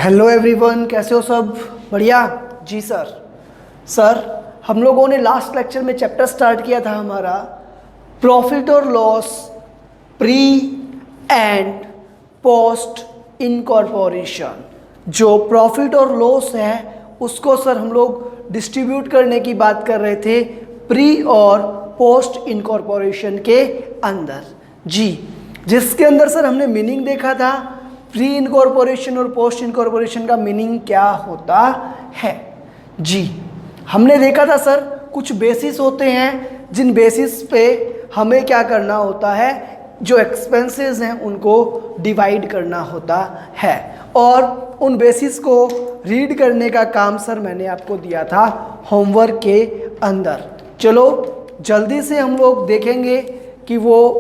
Hello everyone, कैसे हो सब? बढ़िया जी सर हम लोगों ने लास्ट लेक्चर में चैप्टर स्टार्ट किया था हमारा प्रॉफिट और loss pre and post incorporation. जो प्रॉफिट और लॉस है उसको सर हम लोग डिस्ट्रीब्यूट करने की बात कर रहे थे प्री और पोस्ट इनकॉर्पोरेशन के अंदर जी, जिसके अंदर सर हमने मीनिंग देखा था प्री इनकॉर्पोरेशन और पोस्ट इनकॉर्पोरेशन का मीनिंग क्या होता है जी। हमने देखा था सर कुछ बेसिस होते हैं जिन बेसिस पे हमें क्या करना होता है, जो एक्सपेंसेस हैं उनको डिवाइड करना होता है, और उन बेसिस को रीड करने का काम सर मैंने आपको दिया था होमवर्क के अंदर। चलो जल्दी से हम लोग देखेंगे कि वो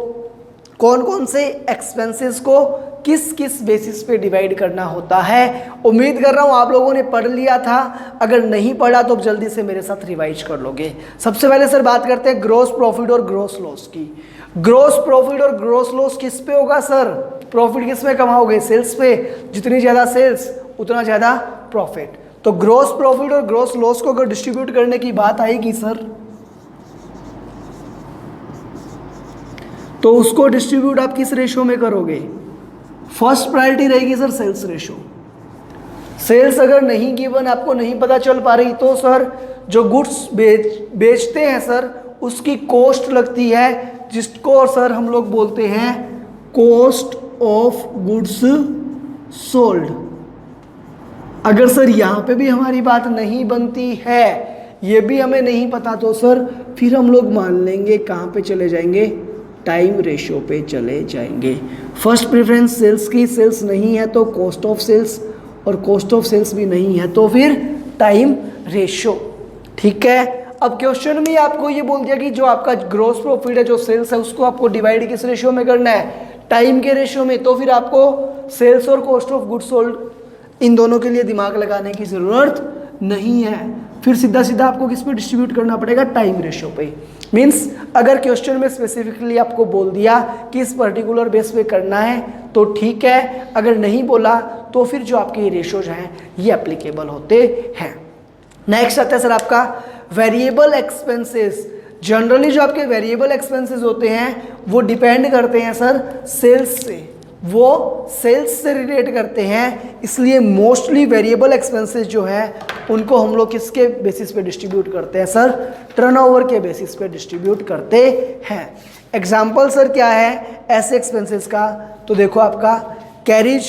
कौन कौन से एक्सपेंसेस को किस किस बेसिस पे डिवाइड करना होता है। उम्मीद कर रहा हूँ आप लोगों ने पढ़ लिया था, अगर नहीं पढ़ा तो जल्दी से मेरे साथ रिवाइज कर लोगे। सबसे पहले सर बात करते हैं ग्रॉस प्रॉफिट और ग्रॉस लॉस की। ग्रॉस प्रॉफिट और ग्रॉस लॉस किस पे होगा सर? प्रॉफिट किस में कमाओगे? सेल्स पे। जितनी ज़्यादा सेल्स उतना ज़्यादा प्रॉफिट। तो ग्रॉस प्रॉफिट और ग्रॉस लॉस को अगर डिस्ट्रीब्यूट करने की बात आएगी सर, तो उसको डिस्ट्रीब्यूट आप किस रेशो में करोगे? फर्स्ट प्रायोरिटी रहेगी सर सेल्स रेशो। सेल्स अगर नहीं गिवन, आपको नहीं पता चल पा रही, तो सर जो गुड्स बेचते हैं सर उसकी कॉस्ट लगती है, जिसको सर हम लोग बोलते हैं कॉस्ट ऑफ गुड्स सोल्ड। अगर सर यहाँ पे भी हमारी बात नहीं बनती है, ये भी हमें नहीं पता, तो सर फिर हम लोग मान लेंगे कहाँ पे चले जाएंगे? टाइम रेशो पे चले जाएंगे। फर्स्ट प्रेफरेंस सेल्स की, सेल्स नहीं है तो कॉस्ट ऑफ सेल्स, और कॉस्ट ऑफ सेल्स भी नहीं है तो फिर टाइम रेशो। ठीक है, अब क्वेश्चन में आपको ये बोल दिया कि जो आपका ग्रॉस प्रॉफिट है, जो सेल्स है, उसको आपको डिवाइड किस रेशो में करना है? टाइम के रेशो में। तो फिर आपको सेल्स और cost of goods sold in दोनों के लिए दिमाग लगाने की ज़रूरत नहीं है, फिर सीधा सीधा आपको किस पे डिस्ट्रीब्यूट करना पड़ेगा? टाइम रेशो पे। मीन्स अगर क्वेश्चन में स्पेसिफिकली आपको बोल दिया कि इस पर्टिकुलर बेस पे करना है तो ठीक है, अगर नहीं बोला तो फिर जो आपके रेशोज हैं ये एप्लीकेबल होते हैं। नेक्स्ट आता है सर आपका वेरिएबल एक्सपेंसेस। जनरली जो आपके वेरिएबल एक्सपेंसेस होते हैं वो डिपेंड करते हैं सर सेल्स से, वो सेल्स से रिलेट करते हैं, इसलिए मोस्टली वेरिएबल एक्सपेंसेस जो है उनको हम लोग किसके बेसिस पे डिस्ट्रीब्यूट करते हैं सर? टर्नओवर के बेसिस पे डिस्ट्रीब्यूट करते हैं। एग्जांपल सर क्या है ऐसे एक्सपेंसेस का? तो देखो आपका carriage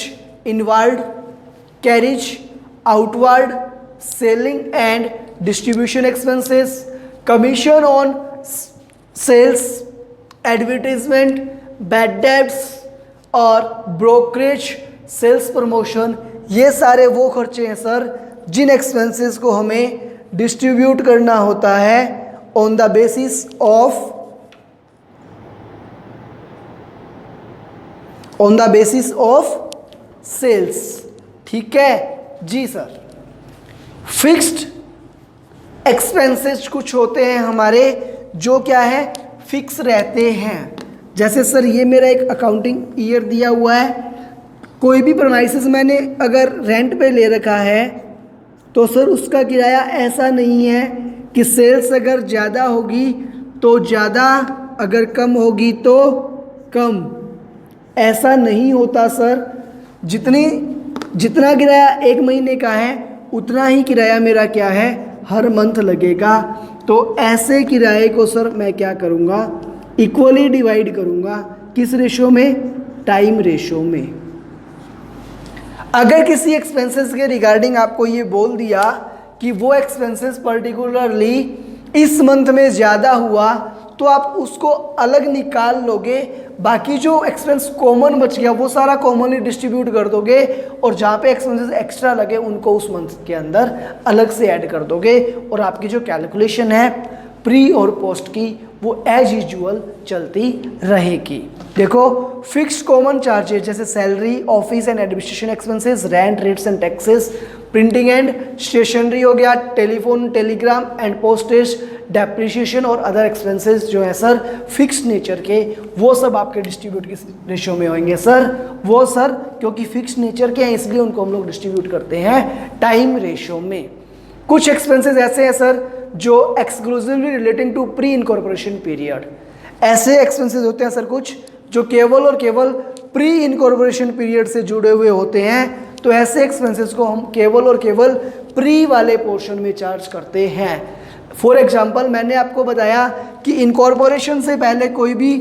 inward, carriage outward, selling and distribution expenses, commission on sales, advertisement, bad debts और ब्रोकरेज, सेल्स प्रमोशन, ये सारे वो खर्चे हैं सर जिन एक्सपेंसेस को हमें डिस्ट्रीब्यूट करना होता है on the basis of sales. ठीक है जी सर। फिक्स्ड एक्सपेंसेस कुछ होते हैं हमारे जो क्या है? फिक्स रहते हैं। जैसे सर ये मेरा एक अकाउंटिंग ईयर दिया हुआ है, कोई भी प्रेमाइसेस मैंने अगर रेंट पे ले रखा है तो सर उसका किराया ऐसा नहीं है कि सेल्स अगर ज़्यादा होगी तो ज़्यादा, अगर कम होगी तो कम, ऐसा नहीं होता सर। जितना किराया एक महीने का है उतना ही किराया मेरा क्या है? हर मंथ लगेगा। तो ऐसे किराए को सर मैं क्या करूँगा? इक्वली डिवाइड करूँगा। किस रेशो में? टाइम रेशो में। अगर किसी एक्सपेंसेस के रिगार्डिंग आपको ये बोल दिया कि वो एक्सपेंसेस पर्टिकुलरली इस मंथ में ज़्यादा हुआ, तो आप उसको अलग निकाल लोगे, बाकी जो एक्सपेंस कॉमन बच गया वो सारा कॉमनली डिस्ट्रीब्यूट कर दोगे, और जहाँ पे एक्सपेंसेस एक्स्ट्रा लगे उनको उस मंथ के अंदर अलग से ऐड कर दोगे, और आपकी जो कैलकुलेशन है प्री और पोस्ट की वो एज यूजुअल चलती रहेगी। देखो फिक्स्ड कॉमन चार्जेस जैसे salary, office and administration expenses, rent, rates and taxes, printing and stationery हो गया, telephone, telegram and postage, depreciation और अदर एक्सपेंसेस जो है सर फिक्स्ड नेचर के, वो सब आपके डिस्ट्रीब्यूट किस रेशियो में होंगे सर? वो सर क्योंकि फिक्स्ड नेचर के हैं इसलिए उनको हम लोग डिस्ट्रीब्यूट करते हैं टाइम रेशियो में। कुछ एक्सपेंसेस ऐसे हैं सर जो exclusively relating to pre incorporation period. ऐसे एक्सपेंसेस होते हैं सर कुछ जो केवल और केवल प्री इनकॉर्पोरेशन पीरियड से जुड़े हुए होते हैं, तो ऐसे एक्सपेंसेस को हम केवल और केवल प्री वाले पोर्शन में चार्ज करते हैं। फॉर एग्जाम्पल मैंने आपको बताया कि इनकॉर्पोरेशन से पहले कोई भी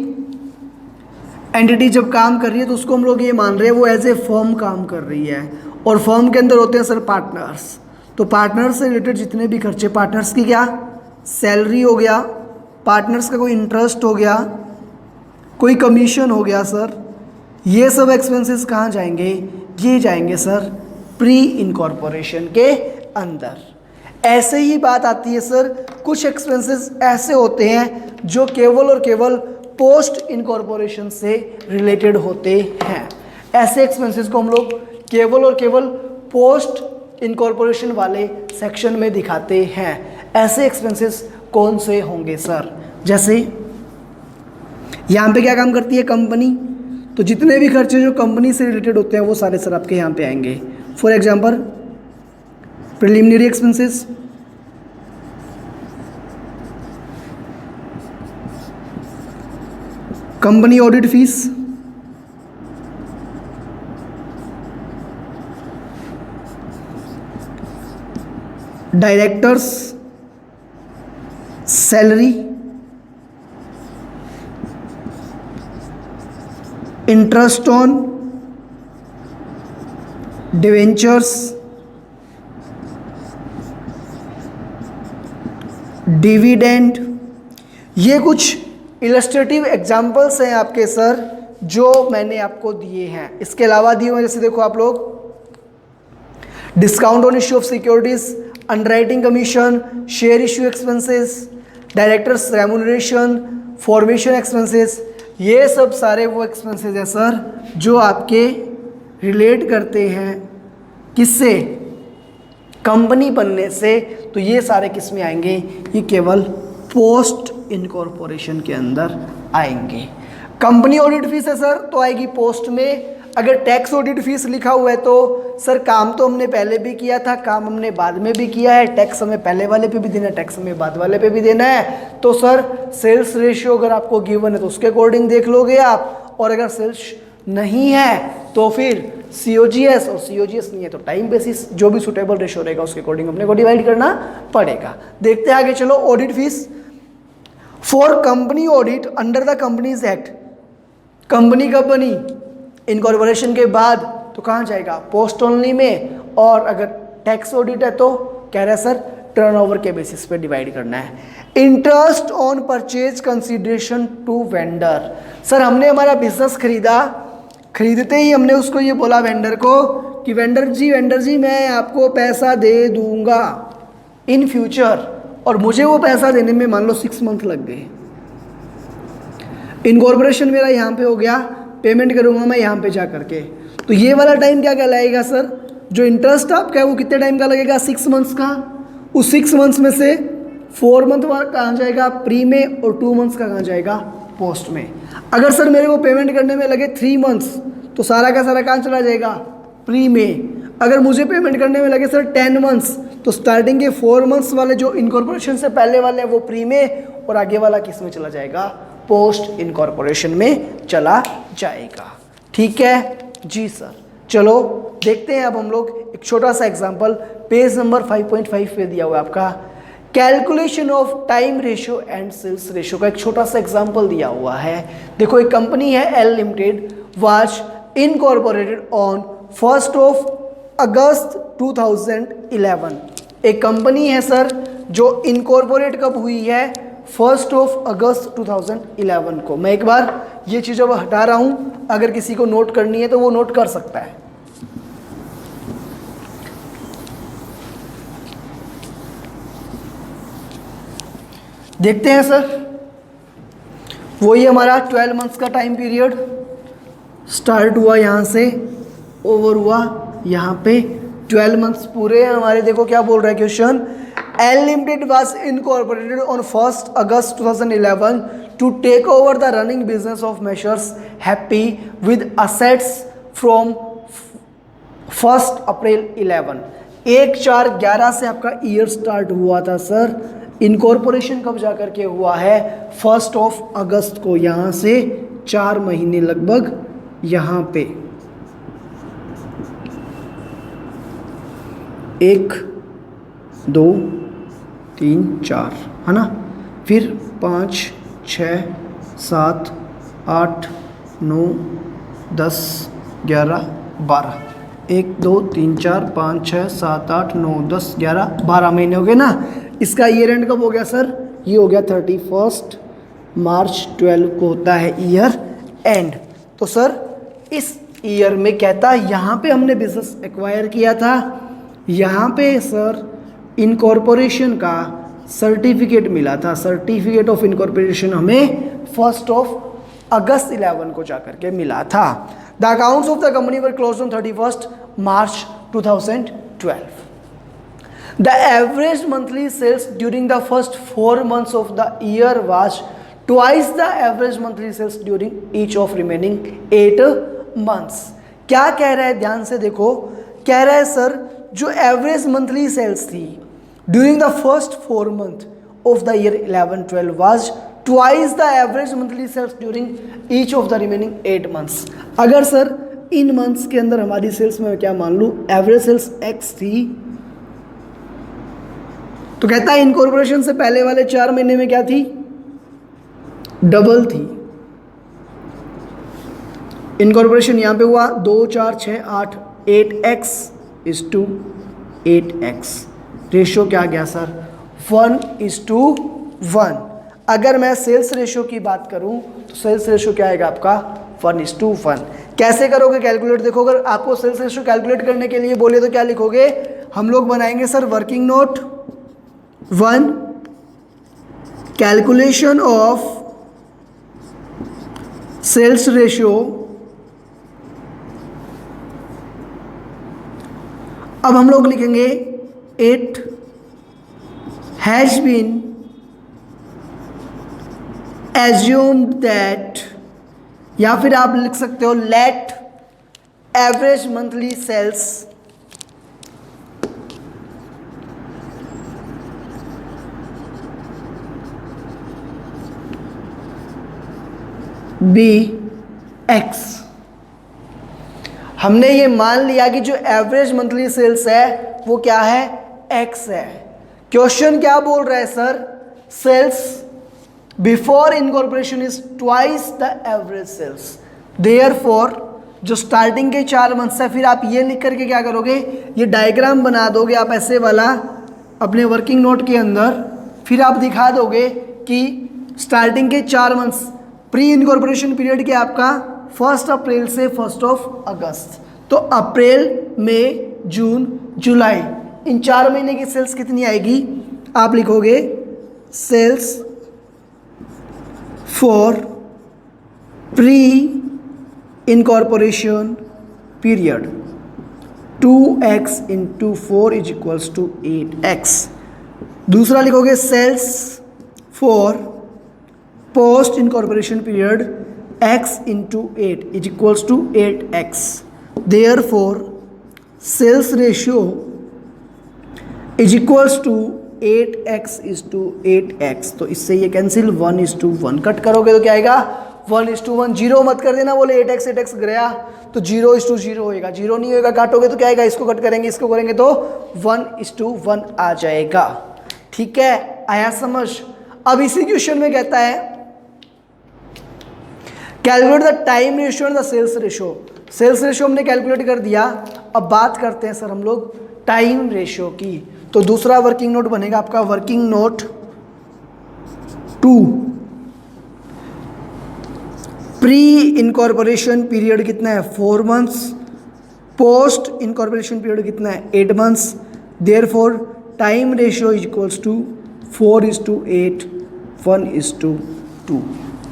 एंटिटी जब काम कर रही है तो उसको हम लोग ये मान रहे हैं वो एज ए फर्म काम कर रही है, और फर्म के अंदर होते हैं सर पार्टनर्स। तो पार्टनर्स से रिलेटेड जितने भी खर्चे, पार्टनर्स की क्या सैलरी हो गया, पार्टनर्स का कोई इंटरेस्ट हो गया, कोई कमीशन हो गया सर, ये सब एक्सपेंसेस कहाँ जाएंगे? ये जाएंगे सर प्री इनकॉर्पोरेशन के अंदर। ऐसे ही बात आती है सर कुछ एक्सपेंसेस ऐसे होते हैं जो केवल और केवल पोस्ट इनकॉर्पोरेशन से रिलेटेड होते हैं। ऐसे एक्सपेंसेस को हम लोग केवल और केवल पोस्ट इनकॉर्पोरेशन वाले सेक्शन में दिखाते हैं। ऐसे एक्सपेंसेस कौन से होंगे सर? जैसे यहाँ पे क्या काम करती है कंपनी, तो जितने भी खर्चे जो कंपनी से रिलेटेड होते हैं वो सारे सर आपके यहाँ पे आएंगे। For example preliminary expenses, company audit fees, directors salary, interest on debentures, dividend. ये कुछ इलस्ट्रेटिव एग्जाम्पल्स हैं आपके सर जो मैंने आपको दिए हैं। इसके अलावा दिए हुए जैसे देखो आप लोग discount on issue of securities, underwriting commission, share issue expenses, directors remuneration, formation expenses, ये सब सारे वो एक्सपेंसेस हैं सर जो आपके रिलेट करते हैं किससे? कंपनी बनने से। तो ये सारे किस में आएंगे? ये केवल पोस्ट इनकॉर्पोरेशन के अंदर आएंगे। कंपनी ऑडिट फीस है सर तो आएगी पोस्ट में। अगर टैक्स ऑडिट फीस लिखा हुआ है तो सर काम तो हमने पहले भी किया था, काम हमने बाद में भी किया है, टैक्स हमें पहले वाले पे भी देना है, टैक्स हमें बाद वाले पे भी देना है। तो सर सेल्स रेशियो अगर आपको गिवन है तो उसके अकॉर्डिंग देख लोगे आप, और अगर सेल्स नहीं है तो फिर COGS, और COGS नहीं है तो टाइम बेसिस, जो भी सुटेबल रेशियो रहेगा उसके अकॉर्डिंग अपने को डिवाइड करना पड़ेगा। देखते हैं आगे चलो। Audit fees for company audit under the companies act. Company कब बनी? इनकॉर्पोरेशन के बाद, तो कहाँ जाएगा? पोस्ट ओनली में। और अगर टैक्स ऑडिट है तो कह रहा है सर टर्नओवर के बेसिस पे डिवाइड करना है। Interest on purchase consideration to vendor. Sir हमने हमारा बिजनेस खरीदा, खरीदते ही हमने उसको ये बोला वेंडर को कि वेंडर जी मैं आपको पैसा दे दूंगा इन फ्यूचर, और मुझे वो पैसा देने में मान लो 6 मंथ लग गए। इनकॉर्पोरेशन मेरा यहाँ पे हो गया, पेमेंट करूँगा मैं यहाँ पे जा करके, तो ये वाला टाइम क्या कहलाएगा सर? जो इंटरेस्ट आपका है वो कितने टाइम का लगेगा? 6 मंथ्स का। उस 6 मंथ्स में से 4 मंथ कहाँ जाएगा? प्री में, और 2 मंथ्स का कहाँ जाएगा? पोस्ट में। अगर सर मेरे को पेमेंट करने में लगे 3 मंथ्स तो सारा का सारा कहाँ चला जाएगा? प्री में। अगर मुझे पेमेंट करने में लगे सर 10 मंथ्स तो स्टार्टिंग के 4 मंथ्स वाले जो इनकॉर्पोरेशन से पहले वाले हैं वो प्री में, और आगे वाला किस में चला जाएगा? पोस्ट इनकॉर्पोरेशन में चला जाएगा। ठीक है जी सर। चलो देखते हैं अब हम लोग एक छोटा सा एग्जांपल, पेज नंबर 5.5 पे दिया हुआ है आपका calculation of time ratio and sales ratio का एक छोटा सा एग्जांपल दिया हुआ है। देखो एक कंपनी है L limited was incorporated on 1 August 2011। एक कंपनी है सर जो इनकॉर्पोरेट कब हुई है? 1 अगस्त 2011 को। मैं एक बार ये चीज़ अब हटा रहा हूँ, अगर किसी को नोट करनी है तो वो नोट कर सकता है। देखते हैं सर वही हमारा 12 मंथ्स का टाइम पीरियड स्टार्ट हुआ यहाँ से, ओवर हुआ यहाँ पे, 12 मंथ्स पूरे हैं हमारे। देखो क्या बोल रहा है question, L limited was incorporated on 1 August 2011 to take over the running business of Messrs Happy with assets from 1 April 11। 1/4/11 से आपका ईयर स्टार्ट हुआ था सर। इनकॉर्पोरेशन कब जा करके हुआ है, 1 अगस्त को। यहाँ से 4 महीने लगभग यहाँ पे 1 2 3 4 है ना, फिर 5 6 7 8 9 10 11 12, 1 2 3 4 5 6 7 8 9 10 11 12 महीने हो गए ना। इसका ईयर एंड कब हो गया सर, ये हो गया 31 मार्च 12 को होता है ईयर एंड। तो सर इस ईयर में कहता है यहाँ पे हमने बिजनेस एक्वायर किया था, यहाँ पे सर इनकॉर्पोरेशन का सर्टिफिकेट मिला था। सर्टिफिकेट ऑफ इनकॉर्पोरेशन हमें 1 अगस्त 11 को जाकर के मिला था। The accounts of the company were closed on 31 March 2012। The average monthly sales during the first 4 months of the year was twice the average monthly sales during each of remaining 8 months। क्या कह रहा है, ध्यान से देखो, कह रहा है सर जो एवरेज मंथली सेल्स थी during the first 4 month of the year 11-12 was twice the average monthly sales during each of the remaining 8 months। अगर सर इन मंथ्स के अंदर हमारी सेल्स में क्या मान लूँ एवरेज सेल्स x थी, तो कहता है इनकॉर्पोरेशन से पहले वाले 4 महीने में क्या थी, डबल थी। इनकॉर्पोरेशन यहाँ पे हुआ 2 4 6 8 8x is to 8x। Ratio क्या गया सर, 1:1। अगर मैं सेल्स रेशियो की बात करूं तो सेल्स रेशियो क्या आएगा आपका 1:1। कैसे करोगे कैलकुलेट, देखो अगर आपको सेल्स रेशियो कैलकुलेट करने के लिए बोले तो क्या लिखोगे, हम लोग बनाएंगे sir working note 1, calculation of sales ratio. अब हम लोग लिखेंगे it has been assumed that, या फिर आप लिख सकते हो let average monthly sales be x. हमने ये मान लिया कि जो एवरेज मंथली सेल्स है वो क्या है, एक्स है। क्वेश्चन क्या बोल रहा है sir, sales before incorporation is twice the average sales. Therefore जो स्टार्टिंग के 4 मंथ्स है, फिर आप ये लिख करके क्या करोगे, ये डायग्राम बना दोगे आप ऐसे वाला अपने वर्किंग नोट के अंदर, फिर आप दिखा दोगे कि स्टार्टिंग के 4 मंथ्स प्री इनकॉर्पोरेशन पीरियड के आपका 1 अप्रैल से 1 अगस्त। तो अप्रैल मई जून जुलाई इन 4 महीने की सेल्स कितनी आएगी, आप लिखोगे sales for pre incorporation period 2x into 4 is equals to 8x। दूसरा लिखोगे sales for post incorporation period x into 8 is equals to 8x। Therefore sales ratio is equals to 8x is to 8x। तो इससे ये cancel 1:1 cut करोगे तो क्या आएगा 1:1। Zero मत कर देना, बोले 8x गया तो 0:0 होएगा, 0 नहीं होएगा, काटोगे तो क्या आएगा, इसको कट करेंगे इसको करेंगे तो 1:1 आ जाएगा। ठीक है, आया समझ। अब इसी क्वेश्चन में कहता है calculate the time ratio and the sales ratio. Sales ratio हमने कैलकुलेट कर दिया, अब बात करते हैं सर हम लोग टाइम रेशियो की। तो दूसरा वर्किंग नोट बनेगा आपका working note 2। Pre incorporation period कितना है 4 मंथ्स, पोस्ट इनकॉर्पोरेशन पीरियड कितना है 8 months. Therefore time ratio is equals to 4:8 1:2।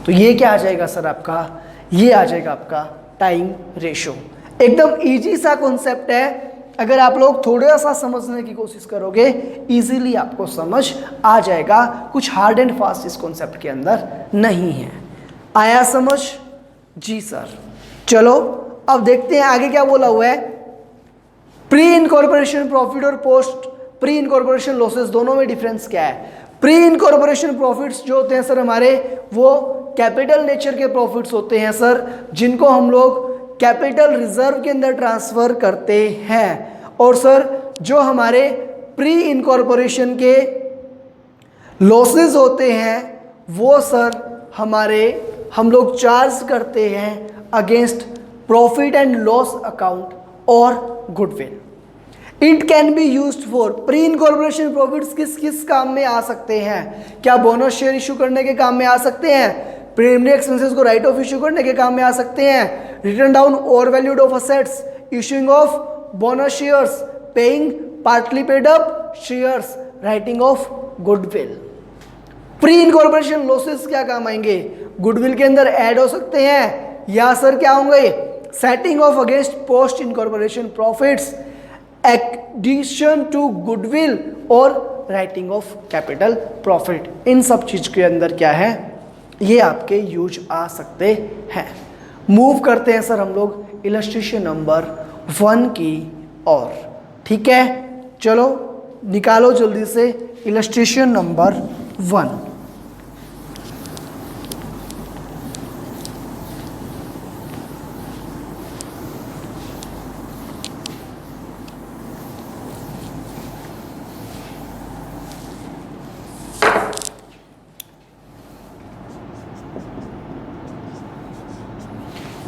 तो ये क्या आ जाएगा सर आपका, ये आ जाएगा आपका टाइम रेशो। एकदम इजी सा कॉन्सेप्ट है, अगर आप लोग थोड़ा सा समझने की कोशिश करोगे इजीली आपको समझ आ जाएगा। कुछ हार्ड एंड फास्ट इस कॉन्सेप्ट के अंदर नहीं है। आया समझ? जी सर। चलो अब देखते हैं आगे क्या बोला हुआ है। प्री इनकॉर्पोरेशन प्रॉफिट और पोस्ट प्री इनकॉर्पोरेशन लॉसेस दोनों में डिफरेंस क्या है? प्री इनकॉर्पोरेशन प्रॉफिट्स जो होते हैं सर हमारे, वो कैपिटल नेचर के प्रॉफिट्स होते हैं सर, जिनको हम लोग कैपिटल रिजर्व के अंदर ट्रांसफर करते हैं। और सर जो हमारे प्री इनकॉर्पोरेशन के लॉसेस होते हैं वो सर हम लोग चार्ज करते हैं against profit and loss account और goodwill. It can be used for pre incorporation profits किस किस काम में आ सकते हैं? क्या बोनस शेयर इशू करने के काम में आ सकते हैं? प्रीलिमिनरी एक्सपेंसेस को राइट ऑफ इशू करने के काम में आ सकते हैं? Return down over valued of assets, issuing of bonus shares, paying partly paid up shares, writing of goodwill. Pre incorporation losses क्या काम आएंगे? गुडविल के अंदर ऐड हो सकते हैं, या सर क्या होंगे? Setting off against post incorporation profits, addition to goodwill और राइटिंग ऑफ कैपिटल प्रॉफिट। इन सब चीज के अंदर क्या है, ये आपके यूज आ सकते हैं। मूव करते हैं सर हम लोग इलस्ट्रेशन नंबर 1 की ओर। ठीक है, चलो निकालो जल्दी से इलस्ट्रेशन नंबर 1।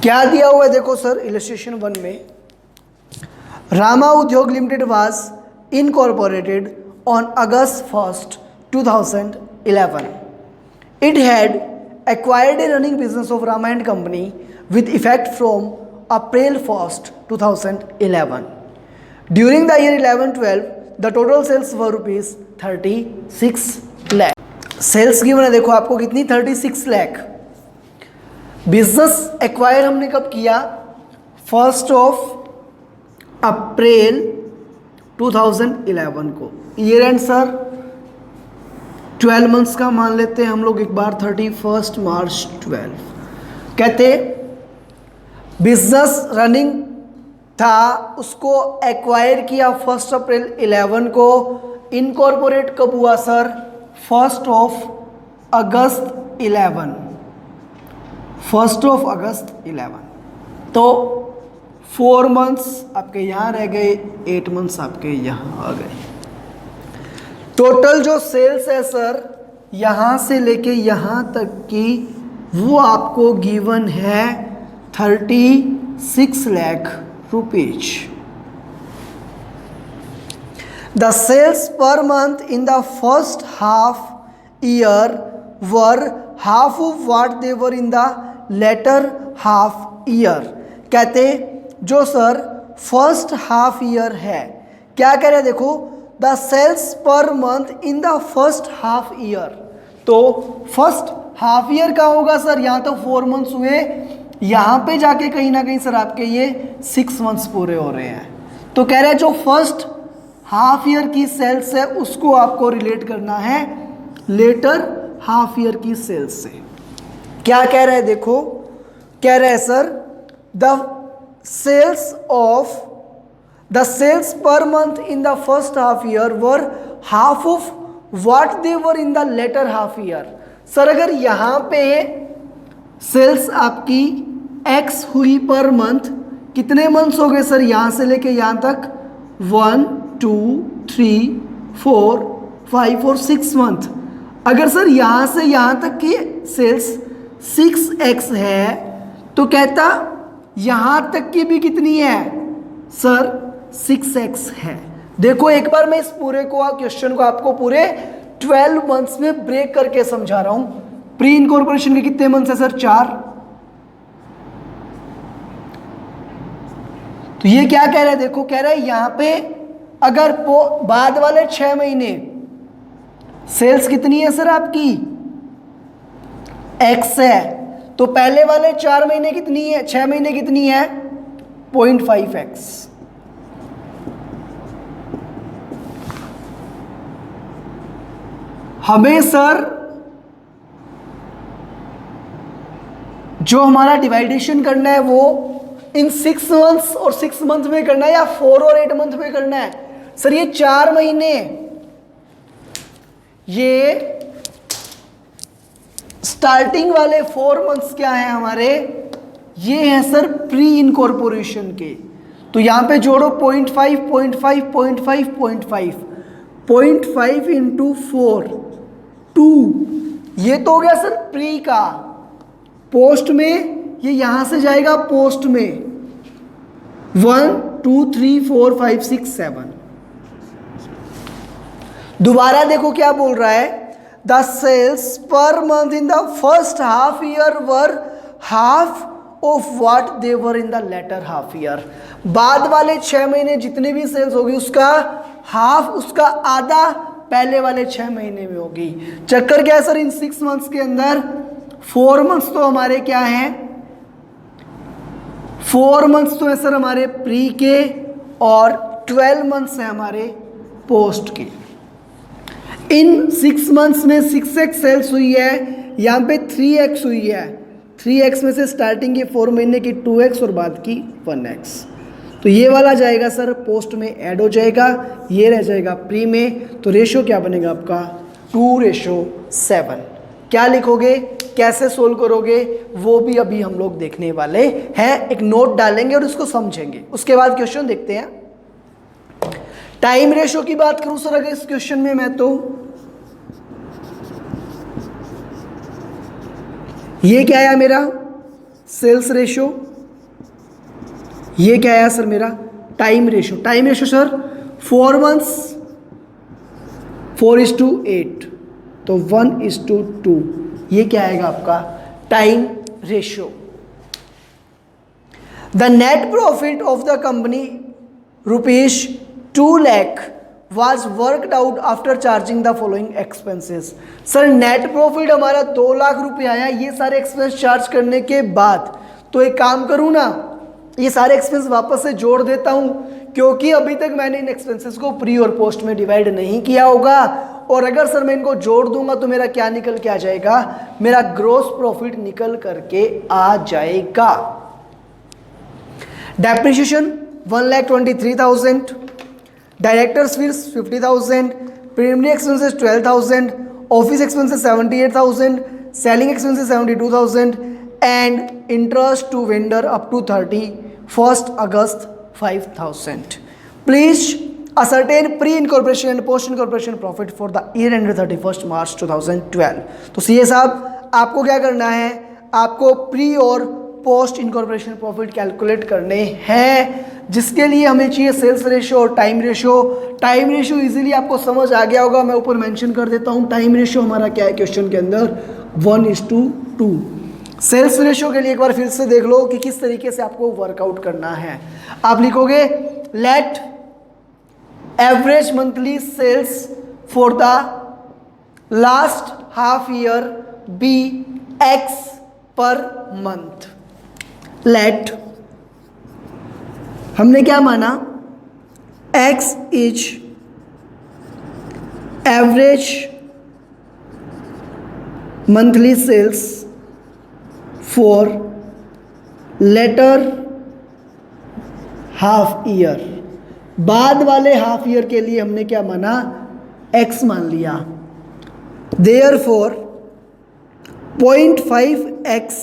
क्या दिया हुआ है देखो सर इलस्ट्रेशन 1 में, रामा उद्योग limited was incorporated on August 1st, 2011. It had acquired a running business of Rama and Company with effect from April 1st, 2011. During the year 11-12, the total sales were rupees 36 lakh. Sales given है देखो आपको कितनी, 36 lakh. Business acquire हमने कब किया? 1 अप्रैल 2011 को। Year and sir 12 months का मान लेते हैं हम लोग एक बार, 31 मार्च 12। कहते बिजनेस रनिंग था, उसको एक्वायर किया 1 अप्रैल 11 को। इनकॉर्पोरेट कब हुआ सर? 1 अगस्त 11। 1 अगस्त 11। तो 4 मंथ्स आपके यहाँ रह गए, 8 मंथ्स आपके यहाँ आ गए। टोटल जो सेल्स है सर यहाँ से लेके यहाँ तक की, वो आपको गिवन है 36 lakh rupees. The sales per month in the first half year were half of what they were in the latter half year. कहते जो सर फर्स्ट हाफ ईयर है, क्या कह रहे हैं देखो, the sales per month in the first half year. तो first half year का होगा सर, यहाँ तो 4 मंथ्स हुए, यहाँ पे जाके कहीं ना कहीं सर आपके ये 6 मंथ्स पूरे हो रहे हैं। तो कह रहे हैं जो फर्स्ट हाफ ईयर की सेल्स है उसको आपको रिलेट करना है लेटर हाफ ईयर की सेल्स से। क्या कह रहे हैं देखो, कह रहे हैं sir the sales per month in the first half year were half of what they were in the latter half year. Sir अगर यहाँ पे सेल्स आपकी x हुई पर मंथ, कितने मंथ्स हो गए सर यहाँ से लेके यहाँ तक? 1 2 3 4 5 और 6 मंथ। अगर सर यहाँ से यहाँ तक की सेल्स 6x है तो कहता यहाँ तक की भी कितनी है सर? 6x है। देखो एक बार मैं इस पूरे को क्वेश्चन को आपको पूरे 12 मंथ्स में ब्रेक करके समझा रहा हूं। प्री इनकॉर्पोरेशन के कितने मंथ्स है सर? 4। तो ये क्या कह रहा है देखो, कह रहा है यहां पे अगर बाद वाले 6 महीने सेल्स कितनी है सर आपकी? x है, तो पहले वाले 4 महीने कितनी है, 6 महीने कितनी है 0.5x। हमें सर जो हमारा डिवाइडेशन करना है वो इन 6 मंथ्स और 6 मंथ में करना है या 4 और 8 मंथ में करना है? सर ये 4 महीने, ये स्टार्टिंग वाले 4 मंथ्स क्या है हमारे, ये हैं सर प्री इनकॉर्पोरेशन के। तो यहां पे जोड़ो 0.5 0.5 0.5 0.5 0.5 इंटू 4 2, ये तो हो गया सर प्री का। पोस्ट में ये यहां से जाएगा पोस्ट में 1 2 3 4 5 6 7। दोबारा देखो क्या बोल रहा है, the sales per month in the first half year were half of what they were in the latter half year. बाद वाले 6 महीने जितने भी सेल्स होगी उसका हाफ, उसका आधा पहले वाले 6 महीने में होगी। चक्कर क्या है सर, इन 6 मंथ्स के अंदर 4 मंथ्स तो हमारे क्या हैं, 4 मंथ्स तो है सर हमारे प्री के और 12 मंथ्स है हमारे पोस्ट के। इन 6 मंथ्स में 6x सेल्स हुई है, यहाँ पे 3x हुई है। 3x में से स्टार्टिंग के 4 महीने की 2x और बाद की 1x। तो ये वाला जाएगा सर पोस्ट में ऐड हो जाएगा, ये रह जाएगा प्री में। तो रेशो क्या बनेगा आपका 2:7। क्या लिखोगे, कैसे सोल्व करोगे, वो भी अभी हम लोग देखने वाले हैं। एक नोट डालेंगे और इसको समझेंगे, उसके बाद क्वेश्चन देखते हैं। टाइम रेशो की बात करूं सर अगर इस क्वेश्चन में मैं, तो ये क्या आया मेरा सेल्स रेशो, ये क्या आया सर मेरा time ratio. Time ratio sir 4 months 4:8, तो 1:2, ये क्या आएगा आपका time ratio. The net profit of the company ₹2 lakh was worked out after charging the following expenses। Sir net profit हमारा 2 लाख रुपए आया ये सारे एक्सपेंस चार्ज करने के बाद। तो एक काम करूं ना, ये सारे एक्सपेंस वापस से जोड़ देता हूं, क्योंकि अभी तक मैंने इन एक्सपेंसेस को प्री और पोस्ट में डिवाइड नहीं किया होगा। और अगर सर मैं इनको जोड़ दूंगा तो मेरा क्या निकल के आ जाएगा, मेरा ग्रॉस प्रॉफिट निकल करके आ जाएगा। Depreciation 1,23,000, directors fees 50,000, preliminary expenses 12,000, office expenses 78,000, selling expenses 72,000 and interest to vendor up to 31 August 5,000। Please ascertain pre-incorporation and post-incorporation profit for the year ended 31st March 2012। तो सीए साहब आपको क्या करना है, आपको प्री और पोस्ट इनकॉर्पोरेशन प्रॉफिट कैलकुलेट करने हैं, जिसके लिए हमें चाहिए सेल्स रेशियो और time ratio. Time ratio easily आपको समझ आ गया होगा, मैं ऊपर मेंशन कर देता हूं। टाइम रेशियो हमारा क्या है क्वेश्चन के अंदर 1:2। सेल्स रेशियो के लिए एक बार फिर से देख लो कि किस तरीके से आपको वर्कआउट करना है। आप लिखोगे let average monthly sales for the last half year be x per month. Let हमने क्या माना, x is average monthly sales for latter half year. बाद वाले हाफ ईयर के लिए हमने क्या माना, x मान लिया। Therefore 0.5x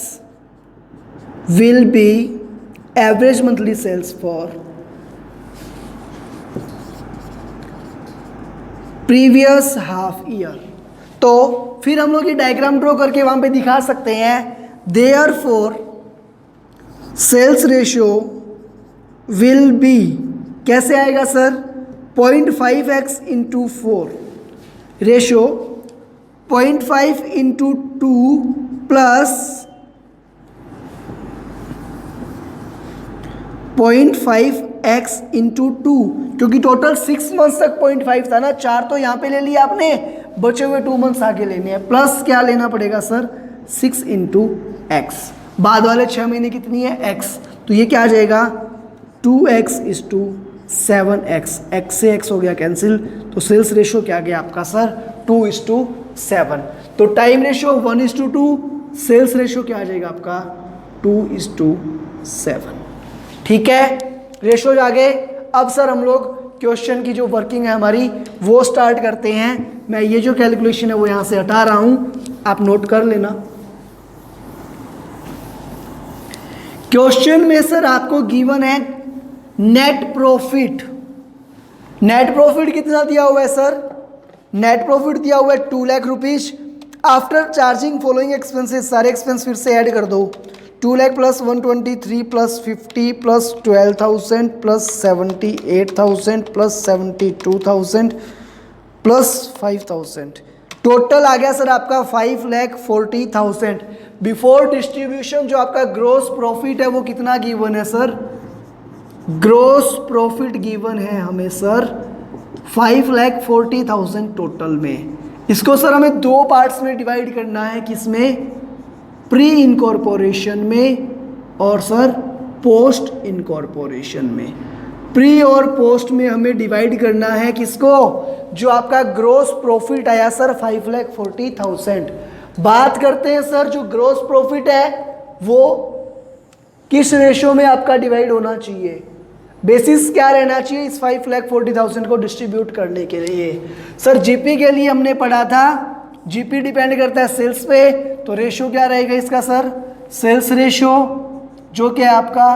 will be average monthly sales for previous half year. तो फिर हम लोग ये डायग्राम ड्रॉ करके वहां पे दिखा सकते हैं। Therefore sales ratio will be, कैसे आएगा sir, 0.5x into 4, ratio 0.5 into 2 plus 0.5x into 2, क्योंकि टोटल 6 मंथ्स तक 0.5 था ना, 4 तो यहाँ पे ले लिया आपने, बचे हुए 2 मंथ्स आगे लेने हैं। प्लस क्या लेना पड़ेगा सर, 6 इंटू एक्स, बाद वाले 6 महीने कितनी है x, तो ये क्या आ जाएगा 2x is to 7x, x से x हो गया कैंसिल, तो सेल्स रेशो क्या गया आपका सर 2:7। तो टाइम रेशो 1:2, सेल्स रेशो क्या आ जाएगा आपका 2:7। ठीक है, रेशो आ गए। अब सर हम लोग क्वेश्चन की जो वर्किंग है हमारी वो स्टार्ट करते हैं। मैं ये जो कैलकुलेशन है वो यहां से हटा रहा हूं, आप नोट कर लेना। क्वेश्चन में सर आपको गिवन है नेट प्रॉफिट। नेट प्रॉफिट कितना दिया हुआ है सर, नेट प्रॉफिट दिया हुआ है 2 lakh rupees after charging following expenses, सारे एक्सपेंस फिर से ऐड कर दो, 2 lakh plus 123 plus 50 plus 12,000 plus 78,000 plus 72,000 plus 5,000, total आ गया सर आपका 5,40,000। बिफोर डिस्ट्रीब्यूशन जो आपका ग्रोस प्रॉफिट है वो कितना गिवन है सर, ग्रोस प्रॉफिट गिवन है हमें सर 5,40,000 टोटल में। इसको सर हमें 2 पार्ट्स में डिवाइड करना है, किसमें, प्री इनकॉर्पोरेशन में और सर पोस्ट इनकॉर्पोरेशन में। प्री और पोस्ट में हमें डिवाइड करना है किसको, जो आपका ग्रोस प्रॉफिट आया सर 5,40,000। बात करते हैं सर जो ग्रोस प्रॉफिट है वो किस रेशो में आपका डिवाइड होना चाहिए, बेसिस क्या रहना चाहिए इस 5,40,000 को डिस्ट्रीब्यूट करने के लिए। सर जीपी के लिए हमने पढ़ा था, जीपी डिपेंड करता है सेल्स पे, तो रेशो क्या रहेगा इसका सर, सेल्स रेशो जो कि आपका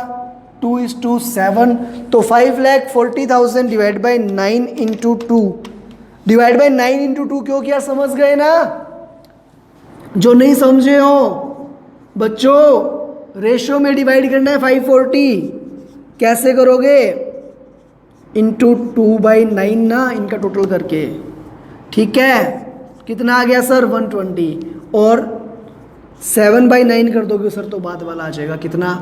2:7, तो 5,40,000 divide by 9 into 2, divide by 9 into 2 क्यों किया समझ गए ना, जो नहीं समझे हो बच्चों, रेशो में डिवाइड करना है 540, कैसे करोगे, इंटू 2/9 ना, इनका टोटल करके, ठीक है, कितना आ गया सर 120, और 7/9 कर दोगे सर तो बाद वाला आ जाएगा कितना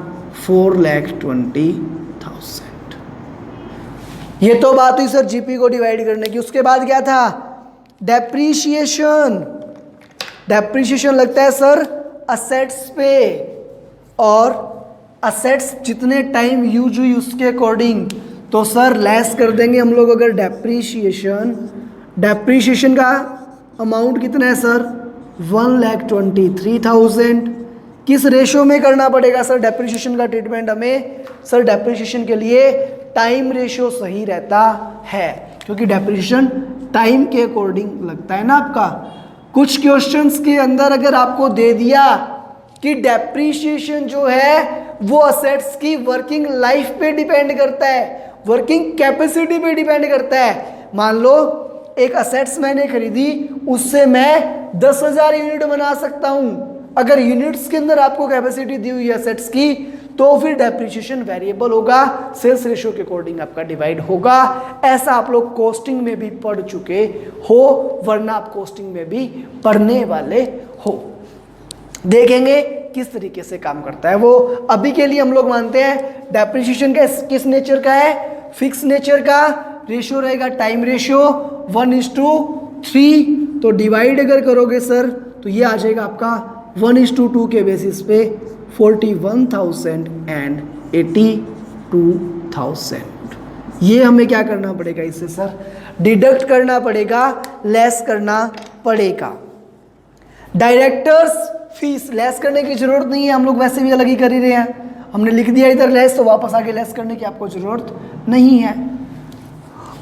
4,20,000। ये तो बात हुई सर जीपी को डिवाइड करने की। उसके बाद क्या था, डेप्रीशिएशन। डेप्रीशिएशन लगता है सर असेट्स पे, और असेट्स जितने टाइम यूज हुई उसके अकॉर्डिंग, तो सर लेस कर देंगे हम लोग अगर डेप्रीशिएशन। डेप्रीशिएशन का अमाउंट कितना है सर 1,23,000। किस रेशो में करना पड़ेगा सर डेप्रीशिएशन का ट्रीटमेंट हमें, सर डेप्रीशिएशन के लिए टाइम रेशो सही रहता है, क्योंकि डेप्रीशिएशन टाइम के अकॉर्डिंग लगता है ना आपका। कुछ क्वेश्चंस के अंदर अगर आपको दे दिया कि डेप्रीशिएशन जो है वो असेट्स की वर्किंग लाइफ पे डिपेंड करता है, वर्किंग कैपेसिटी पे डिपेंड करता है। मान लो एक असेट्स मैंने खरीदी, उससे मैं 10,000 यूनिट बना सकता हूं, अगर यूनिट्स के अंदर आपको कैपेसिटी दी हुई है असेट्स की, तो फिर डेप्रीशिएशन वेरिएबल होगा, सेल्स रेशो के अकॉर्डिंग आपका डिवाइड होगा। ऐसा आप लोग कॉस्टिंग में भी पढ़ चुके हो, वरना आप कॉस्टिंग में भी पढ़ने वाले हो। देखेंगे किस तरीके से काम करता है वो। अभी के लिए हम लोग मानते हैं डेप्रीशिएशन का किस नेचर का है, फिक्स नेचर का। रेशो रहेगा टाइम रेशो 1:3, तो डिवाइड अगर करोगे सर तो ये आ जाएगा आपका 1:2 के बेसिस पे 41,000 एंड 82,000। ये हमें क्या करना पड़ेगा इससे सर, डिडक्ट करना पड़ेगा, लेस करना पड़ेगा। डायरेक्टर्स फीस लेस करने की जरूरत नहीं है, हम लोग वैसे भी अलग ही कर ही रहे हैं, हमने लिख दिया इधर लेस, तो वापस आके लेस करने की आपको जरूरत नहीं है।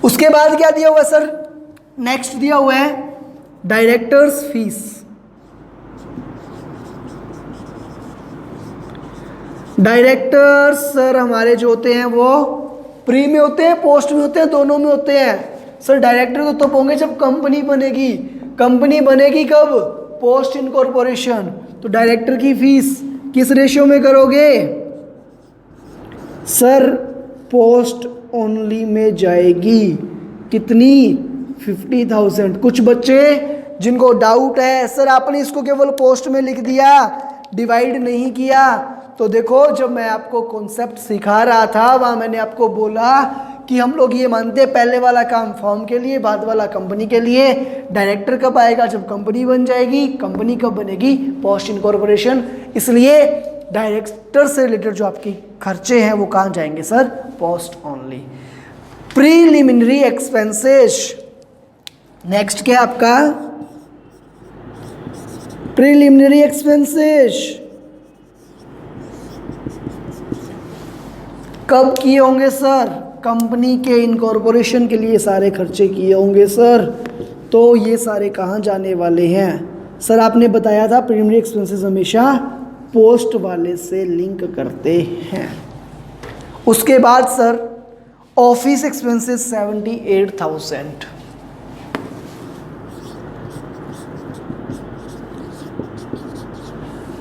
उसके बाद क्या दिया हुआ है सर, नेक्स्ट दिया हुआ है डायरेक्टर्स फीस। डायरेक्टर्स सर हमारे जो होते हैं वो प्री में होते हैं, पोस्ट में होते हैं, दोनों में होते हैं। सर डायरेक्टर तो तब होंगे जब कंपनी बनेगी। कंपनी बनेगी कब, पोस्ट इनकॉर्पोरेशन। तो डायरेक्टर की फीस किस रेशियो में करोगे सर, पोस्ट ओनली में जाएगी। कितनी 50,000। कुछ बच्चे जिनको डाउट है सर आपने इसको केवल पोस्ट में लिख दिया, डिवाइड नहीं किया, तो देखो जब मैं आपको कॉन्सेप्ट सिखा रहा था वहाँ मैंने आपको बोला कि हम लोग ये मानते हैं पहले वाला काम फॉर्म के लिए, बाद वाला कंपनी के लिए। डायरेक्टर कब आएगा? जब कंपनी बन जाएगी। कंपनी कब बनेगी? Post incorporation. इसलिए डायरेक्टर से रिलेटेड जो आपके खर्चे हैं वो कहाँ जाएंगे sir? Post only. Preliminary expenses, next क्या आपका? प्रीलिमिनरी एक्सपेंसेस कब किए होंगे सर? कंपनी के इनकॉर्पोरेशन के लिए सारे खर्चे किए होंगे सर। तो ये सारे कहाँ जाने वाले हैं सर? आपने बताया था प्रीलिमिनरी एक्सपेंसेस हमेशा पोस्ट वाले से लिंक करते हैं। उसके बाद sir office expenses 78,000।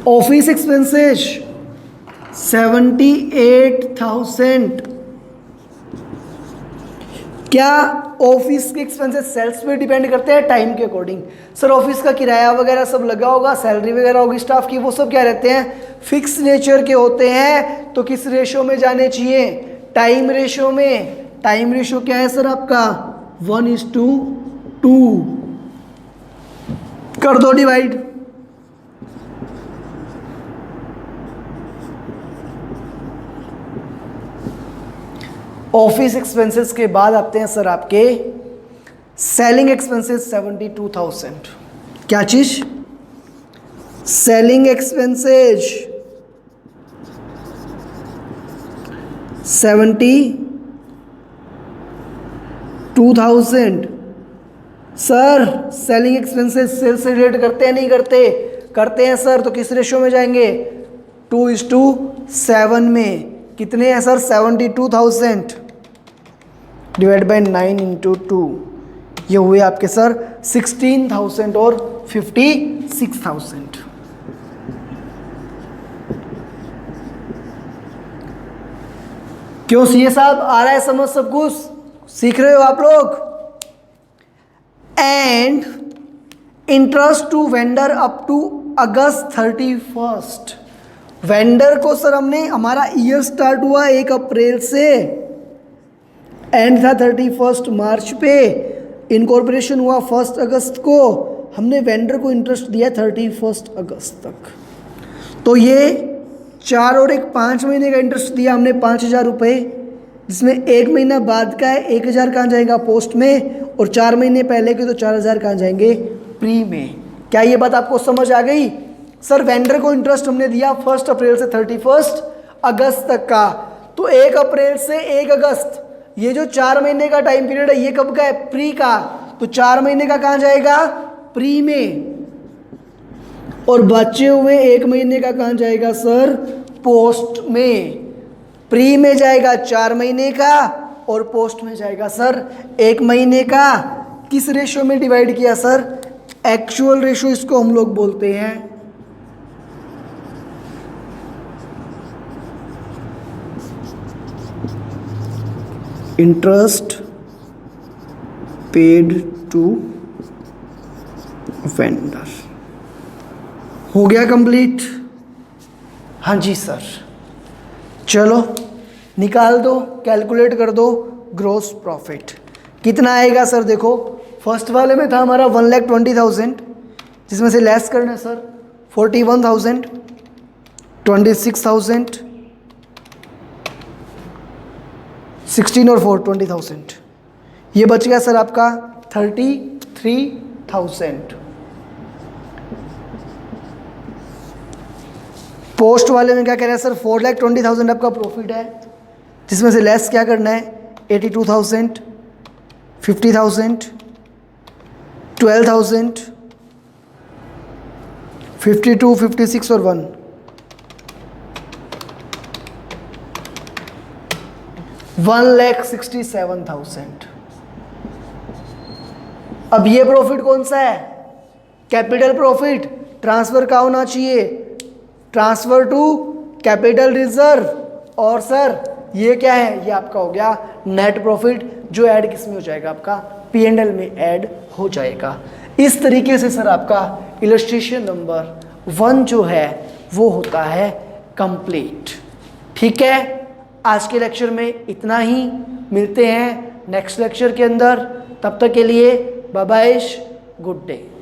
Office expenses 78,000। क्या ऑफिस के एक्सपेंसेस सेल्स पे डिपेंड करते हैं? टाइम के अकॉर्डिंग सर। ऑफिस का किराया वगैरह सब लगा होगा, सैलरी वगैरह होगी स्टाफ की, वो सब क्या रहते हैं? फिक्स नेचर के होते हैं। तो किस रेशो में जाने चाहिए? टाइम रेशो में। टाइम रेशो क्या है सर आपका? 1:2 कर दो डिवाइड। ऑफिस एक्सपेंसेस के बाद आते हैं सर आपके सेलिंग एक्सपेंसेस 72,000। क्या चीज? Selling expenses 72,000। Sir selling expenses sales से रिलेट करते हैं नहीं करते? करते हैं सर। तो किस रेशो में जाएंगे? 2:7 में। कितने हैं सर? 72,000 डिवाइड बाई 9 × 2, ये हुए आपके सर 16,000 और 56,000। क्यों सीए साहब आ रहा है समझ? सब कुछ सीख रहे हो आप लोग? And interest to vendor up to August 31। Vendor को सर हमने, हमारा ईयर स्टार्ट हुआ 1 अप्रैल से, एंड था 31 मार्च पे, इनकॉर्पोरेशन हुआ 1 अगस्त को। हमने वेंडर को इंटरेस्ट दिया 31 अगस्त तक। तो ये 4 और 1 5 महीने का इंटरेस्ट दिया हमने 5,000 रुपये, जिसमें 1 महीना बाद का है 1,000 कहाँ जाएगा? पोस्ट में। और 4 महीने पहले के तो 4,000 कहाँ जाएंगे? प्री में। क्या ये बात आपको समझ आ गई? सर वेंडर को इंटरेस्ट हमने दिया 1 अप्रैल से 31 अगस्त तक का। तो 1 अप्रैल से 1 अगस्त, ये जो 4 महीने का टाइम पीरियड है ये कब का है? प्री का। तो 4 महीने का कहाँ जाएगा? प्री में। और बचे हुए 1 महीने का कहाँ जाएगा सर? पोस्ट में। प्री में जाएगा 4 महीने का और पोस्ट में जाएगा सर 1 महीने का। किस रेशो में डिवाइड किया सर? एक्चुअल रेशो इसको हम लोग बोलते हैं। Interest paid to vendor. हो गया कंप्लीट? हाँ जी सर। चलो निकाल दो, कैलकुलेट कर दो ग्रॉस प्रॉफिट कितना आएगा सर। देखो फर्स्ट वाले में था हमारा 1,20,000, जिसमें से लेस करना है सर 41,000, 26,000, 16 और 4 20,000। ये बच गया सर आपका 33,000। पोस्ट वाले में क्या कह रहे हैं सर? 4,20,000 आपका प्रॉफिट है, जिसमें से लेस क्या करना है? 82,000, 50,000, 12,000, 52, 56 और 1। 1,67,000। अब ये प्रॉफिट कौन सा है? Capital profit. ट्रांसफर का होना चाहिए, ट्रांसफर टू कैपिटल रिजर्व। और सर ये क्या है? ये आपका हो गया नेट प्रॉफिट, जो ऐड किस में हो जाएगा? आपका P&L में ऐड हो जाएगा। इस तरीके से सर आपका इलस्ट्रेशन नंबर 1 जो है वो होता है कंप्लीट। ठीक है, आज के लेक्चर में इतना ही। मिलते हैं नेक्स्ट लेक्चर के अंदर। तब तक के लिए बाय बाय, गुड डे।